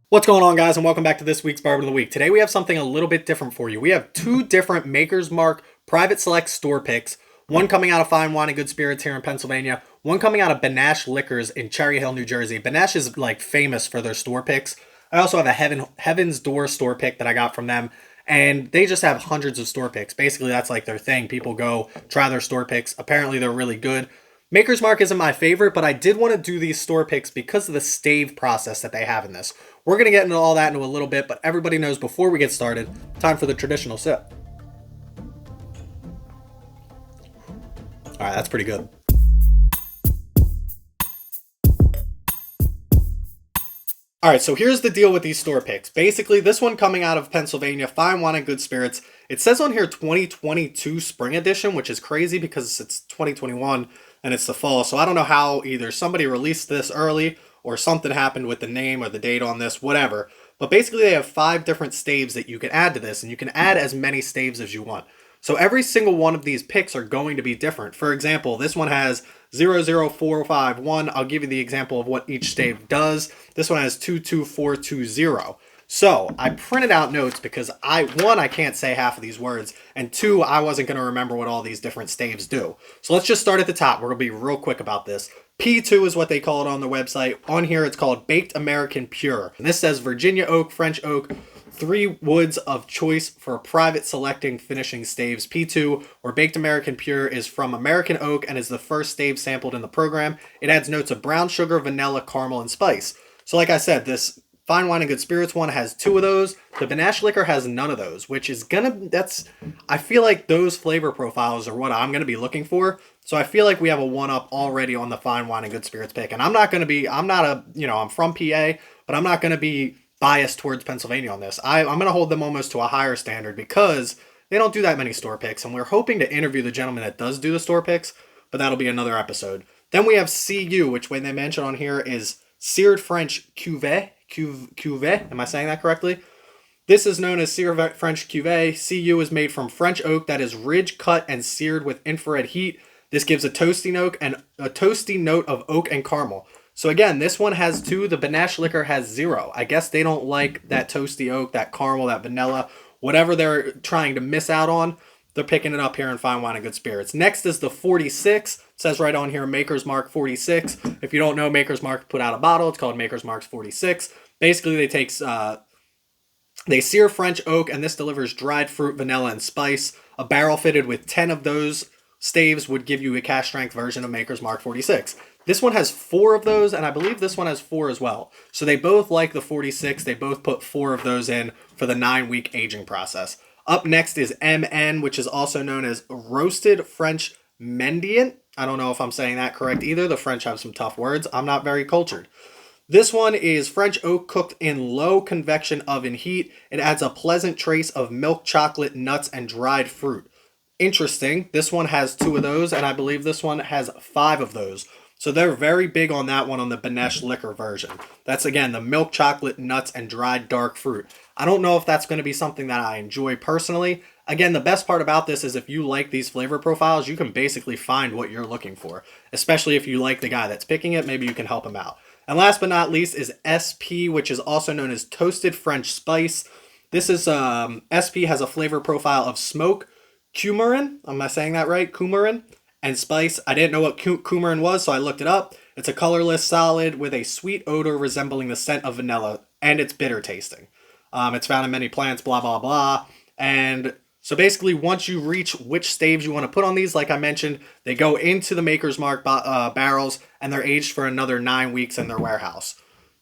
What's going on, guys, and welcome back to this week's Bourbon of the Week. Today we have something a little bit different for you. We have two different Maker's Mark private select store picks, one coming out of Fine Wine and Good Spirits here in Pennsylvania, one coming out of Benash Liquors in Cherry Hill, New Jersey. Benash is like famous for their store picks. I also have a Heaven's Door store pick that I got from them, and they just have hundreds of store picks. Basically, that's like their thing. People go try their store picks. Apparently, they're really good. Maker's Mark isn't my favorite, but I did want to do these store picks because of the stave process that they have in this. We're going to get into all that in a little bit, but everybody knows before we get started, time for the traditional sip. All right, that's pretty good. All right, so here's the deal with these store picks. Basically, this one coming out of Pennsylvania, Fine Wine and Good Spirits. It says on here 2022 Spring Edition, which is crazy because it's 2021 and it's the fall. So I don't know how either somebody released this early or something happened with the name or the date on this, whatever. But basically, they have 5 different staves that you can add to this, and you can add as many staves as you want. So every single one of these picks are going to be different. For example, this one has 00451. I'll give you the example of what each stave does. This one has 22420. So I printed out notes because I can't say half of these words, and 2, I wasn't going to remember what all these different staves do. So let's just start at the top. We're going to be real quick about this. P2 is what they call it on their website. On here, it's called Baked American Pure. And this says Virginia oak, French oak, 3 woods of choice for private selecting finishing staves. P2, or Baked American Pure, is from American oak and is the first stave sampled in the program. It adds notes of brown sugar, vanilla, caramel, and spice. So like I said, this Fine Wine and Good Spirits one has 2 of those. The Benash Liquor has none of those, which is I feel like those flavor profiles are what I'm gonna be looking for. So I feel like we have a one-up already on the Fine Wine and Good Spirits pick. And I'm not I'm from PA, but I'm not gonna be biased towards Pennsylvania on this. I'm gonna hold them almost to a higher standard because they don't do that many store picks, and we're hoping to interview the gentleman that does do the store picks, but that'll be another episode. Then we have CU, which when they mention on here is Seared French Cuvée. Cuvée, am I saying that correctly? This is known as Seared French Cuvée. CU is made from French oak that is ridge cut and seared with infrared heat. This gives a toasty note of oak and caramel. So again, this one has 2. The Benash Liquor has 0. I guess they don't like that toasty oak, that caramel, that vanilla, whatever they're trying to miss out on. They're picking it up here in Fine Wine and Good Spirits. Next is the 46. It says right on here, Maker's Mark 46. If you don't know, Maker's Mark put out a bottle. It's called Maker's Mark 46. Basically, they sear French oak, and this delivers dried fruit, vanilla, and spice. A barrel fitted with 10 of those staves would give you a cask strength version of Maker's Mark 46. This one has 4 of those, and I believe this one has 4 as well. So they both like the 46. They both put 4 of those in for the 9-week aging process. Up next is MN, which is also known as Roasted French Mendiant. I don't know if I'm saying that correct either. The French have some tough words. I'm not very cultured. This one is French oak cooked in low convection oven heat. It adds a pleasant trace of milk, chocolate, nuts, and dried fruit. Interesting. This one has 2 of those, and I believe this one has 5 of those. So they're very big on that one on the Benash Liquor version. That's, again, the milk, chocolate, nuts, and dried dark fruit. I don't know if that's going to be something that I enjoy personally. Again, the best part about this is if you like these flavor profiles, you can basically find what you're looking for. Especially if you like the guy that's picking it, maybe you can help him out. And last but not least is SP, which is also known as Toasted French Spice. This is, SP has a flavor profile of smoke, coumarin, am I saying that right? Coumarin, and spice. I didn't know what coumarin was, so I looked it up. It's a colorless solid with a sweet odor resembling the scent of vanilla, and it's bitter tasting. It's found in many plants, blah, blah, blah. And so basically, once you reach which staves you want to put on these, like I mentioned, they go into the Maker's Mark barrels, and they're aged for another 9 weeks in their warehouse.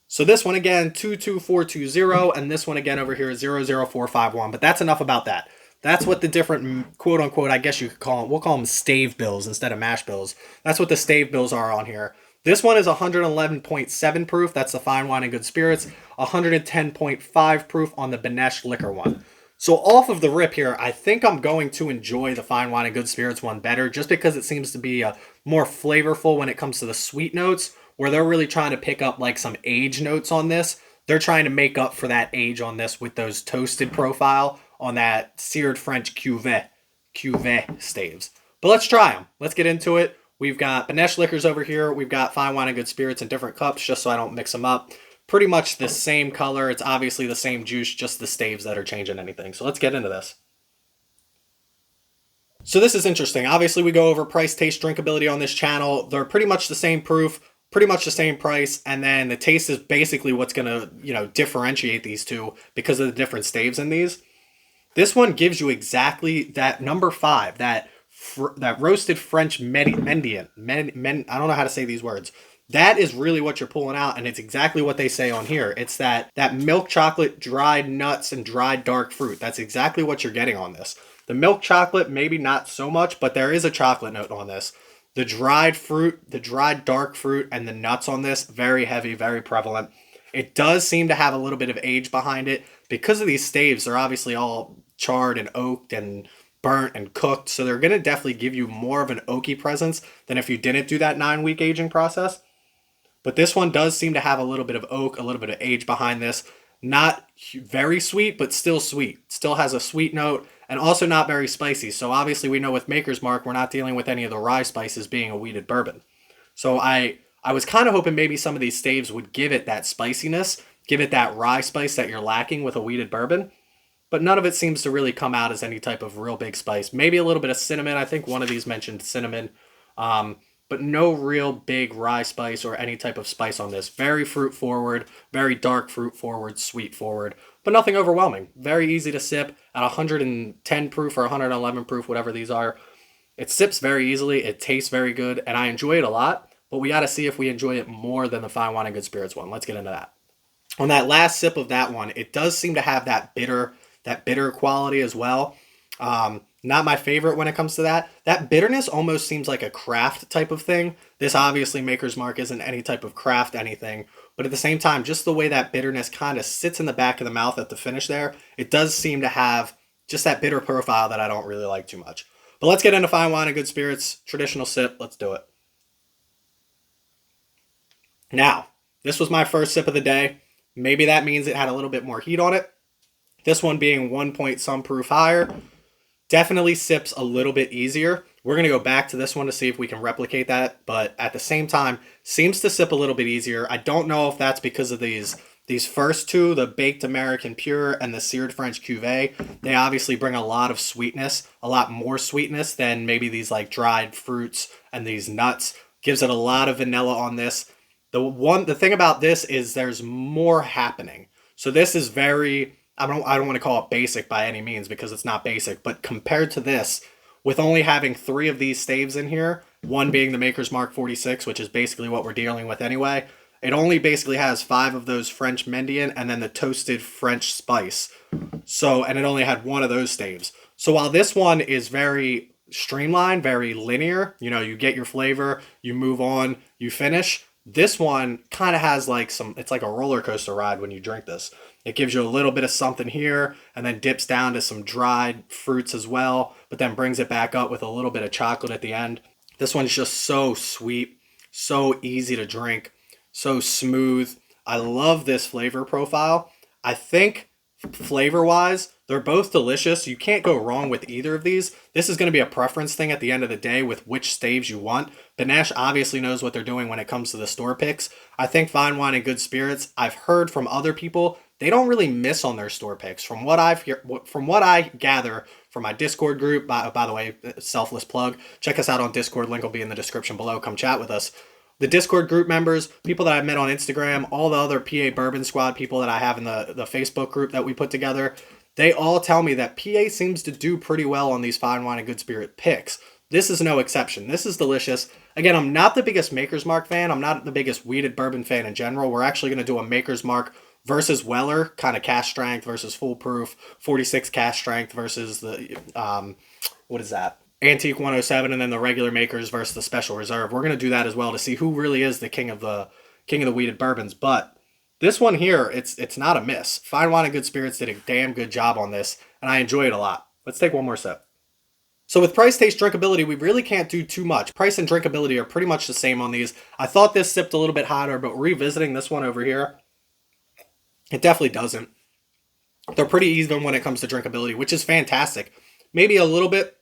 So this one again, 22420, and this one again over here is 00451. But that's enough about that. That's what the different, quote unquote, I guess you could call them, we'll call them stave bills instead of mash bills. That's what the stave bills are on here. This one is 111.7 proof. That's the Fine Wine and Good Spirits. 110.5 proof on the Benash Liquor one. So off of the rip here, I think I'm going to enjoy the Fine Wine and Good Spirits one better just because it seems to be more flavorful when it comes to the sweet notes, where they're really trying to pick up like some age notes on this. They're trying to make up for that age on this with those toasted profile on that Seared French Cuvée staves. But let's try them. Let's get into it. We've got Benash Liquors over here. We've got Fine Wine and Good Spirits in different cups just so I don't mix them up. pretty much the same color. It's obviously the same juice, just the staves that are changing anything. So let's get into this. So this is interesting. Obviously, we go over price, taste, drinkability on this channel. They're pretty much the same proof, pretty much the same price, and then the taste is basically what's going to, differentiate these two because of the different staves in these. This one gives you exactly that number 5, that roasted French Mendiant. I don't know how to say these words. That is really what you're pulling out, and it's exactly what they say on here. It's that milk chocolate, dried nuts, and dried dark fruit. That's exactly what you're getting on this. The milk chocolate, maybe not so much, but there is a chocolate note on this. The dried fruit, the dried dark fruit, and the nuts on this, very heavy, very prevalent. It does seem to have a little bit of age behind it. Because of these staves, they're obviously all charred and oaked and burnt and cooked, so they're going to definitely give you more of an oaky presence than if you didn't do that 9-week aging process. But this one does seem to have a little bit of oak, a little bit of age behind this. Not very sweet, but still sweet. Still has a sweet note, and also not very spicy. So obviously we know with Maker's Mark, we're not dealing with any of the rye spices being a wheated bourbon. So I was kind of hoping maybe some of these staves would give it that spiciness, give it that rye spice that you're lacking with a wheated bourbon. But none of it seems to really come out as any type of real big spice. Maybe a little bit of cinnamon. I think one of these mentioned cinnamon. But no real big rye spice or any type of spice on this. Very fruit forward, very dark fruit forward, sweet forward, but nothing overwhelming. Very easy to sip at 110 proof or 111 proof, whatever these are. It sips very easily, it tastes very good, and I enjoy it a lot, but we got to see if we enjoy it more than the Fine Wine and Good Spirits one. Let's get into that. On that last sip of that one, it does seem to have that bitter quality as well. Not my favorite when it comes to that. That bitterness almost seems like a craft type of thing. This obviously Maker's Mark isn't any type of craft anything, but at the same time, just the way that bitterness kind of sits in the back of the mouth at the finish there, it does seem to have just that bitter profile that I don't really like too much. But let's get into Fine Wine and Good Spirits, traditional sip. Let's do it. Now, this was my first sip of the day. Maybe that means it had a little bit more heat on it. This one being 1 point some proof higher. Definitely sips a little bit easier. We're going to go back to this one to see if we can replicate that, but at the same time, seems to sip a little bit easier. I don't know if that's because of these first two, the Baked American Pure and the Seared French Cuvée. They obviously bring a lot of sweetness, a lot more sweetness than maybe these like dried fruits and these nuts. Gives it a lot of vanilla on this. The thing about this is there's more happening. So this is very... I don't want to call it basic by any means because it's not basic, but compared to this, with only having 3 of these staves in here, one being the Maker's Mark 46, which is basically what we're dealing with anyway, it only basically has 5 of those French Mendiant and then the toasted French spice. So, and it only had 1 of those staves. So while this one is very streamlined, very linear, you get your flavor, you move on, you finish, this one kind of has like it's like a roller coaster ride when you drink this. It gives you a little bit of something here and then dips down to some dried fruits as well, but then brings it back up with a little bit of chocolate at the end. This one's just so sweet, so easy to drink, so smooth. I love this flavor profile. I think flavor-wise, they're both delicious. You can't go wrong with either of these. This is going to be a preference thing at the end of the day with which staves you want. Benash obviously knows what they're doing when it comes to the store picks. I think Fine Wine and Good Spirits, I've heard from other people, they don't really miss on their store picks. From what I gather from my Discord group, by the way, selfless plug, check us out on Discord. Link will be in the description below. Come chat with us. The Discord group members, people that I've met on Instagram, all the other PA Bourbon Squad people that I have in the Facebook group that we put together, they all tell me that PA seems to do pretty well on these Fine Wine and Good Spirit picks. This is no exception. This is delicious. Again, I'm not the biggest Maker's Mark fan. I'm not the biggest wheated bourbon fan in general. We're actually going to do a Maker's Mark versus Weller, kind of cask strength versus full proof, 46 cask strength versus the, what is that? Antique 107, and then the regular Makers versus the Special Reserve. We're going to do that as well to see who really is the king of the wheated bourbons. But this one here, it's not a miss. Fine Wine and Good Spirits did a damn good job on this, and I enjoy it a lot. Let's take one more sip. So with price, taste, drinkability, we really can't do too much. Price and drinkability are pretty much the same on these. I thought this sipped a little bit hotter, but revisiting this one over here, it definitely doesn't. They're pretty even when it comes to drinkability, which is fantastic. Maybe a little bit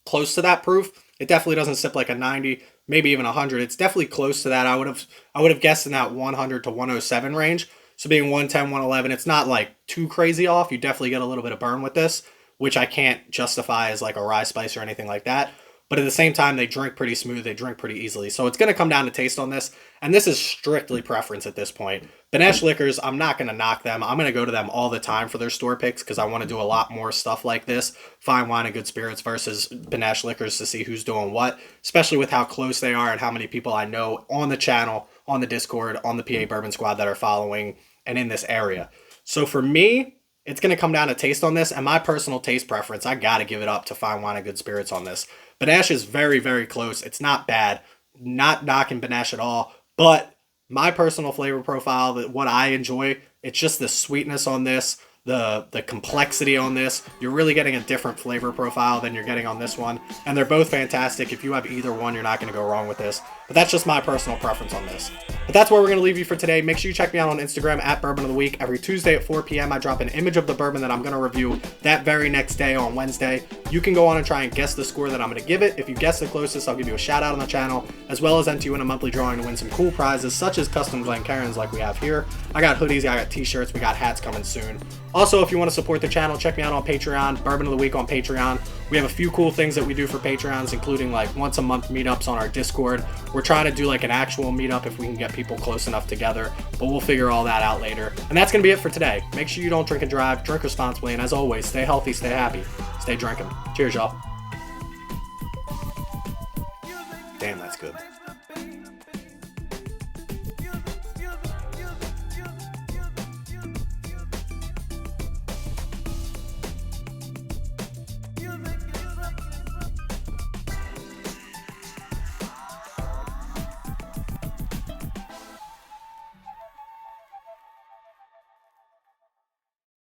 close to that proof. It definitely doesn't sip like a 90, maybe even 100. It's definitely close to that. I would have guessed in that 100 to 107 range. So being 110, 111, it's not like too crazy off. You definitely get a little bit of burn with this, which I can't justify as like a rye spice or anything like that. But at the same time, they drink pretty smooth. They drink pretty easily. So it's going to come down to taste on this. And this is strictly preference at this point. Benash Liquors, I'm not going to knock them. I'm going to go to them all the time for their store picks because I want to do a lot more stuff like this. Fine wine and good spirits versus Benash Liquors to see who's doing what, especially with how close they are and how many people I know on the channel, on the Discord, on the PA Bourbon Squad that are following and in this area. So for me, it's going to come down to taste on this, and my personal taste preference, I got to give it up to fine wine and good spirits on this. Benash is very, very close. It's not bad. Not knocking Benash at all, but my personal flavor profile, what I enjoy, it's just the sweetness on this, the complexity on this. You're really getting a different flavor profile than you're getting on this one, and they're both fantastic. If you have either one, you're not going to go wrong with this, but that's just my personal preference on this. But that's where we're going to leave you for today. Make sure you check me out on Instagram at Bourbon of the Week. Every Tuesday at 4 p.m. I drop an image of the bourbon that I'm going to review that very next day on Wednesday. You can go on and try and guess the score that I'm going to give it. If you guess the closest, I'll give you a shout out on the channel, as well as enter you in a monthly drawing to win some cool prizes such as custom Glencairns like we have here. I got hoodies, I got t-shirts, we got hats coming soon. Also, if you want to support the channel, check me out on Patreon, Bourbon of the Week on Patreon. We have a few cool things that we do for Patreons, including like once a month meetups on our Discord. We're trying to do like an actual meetup if we can get people close enough together, but we'll figure all that out later. And that's going to be it for today. Make sure you don't drink and drive, drink responsibly, and as always, stay healthy, stay happy, stay drinking. Cheers, y'all. Damn, that's good.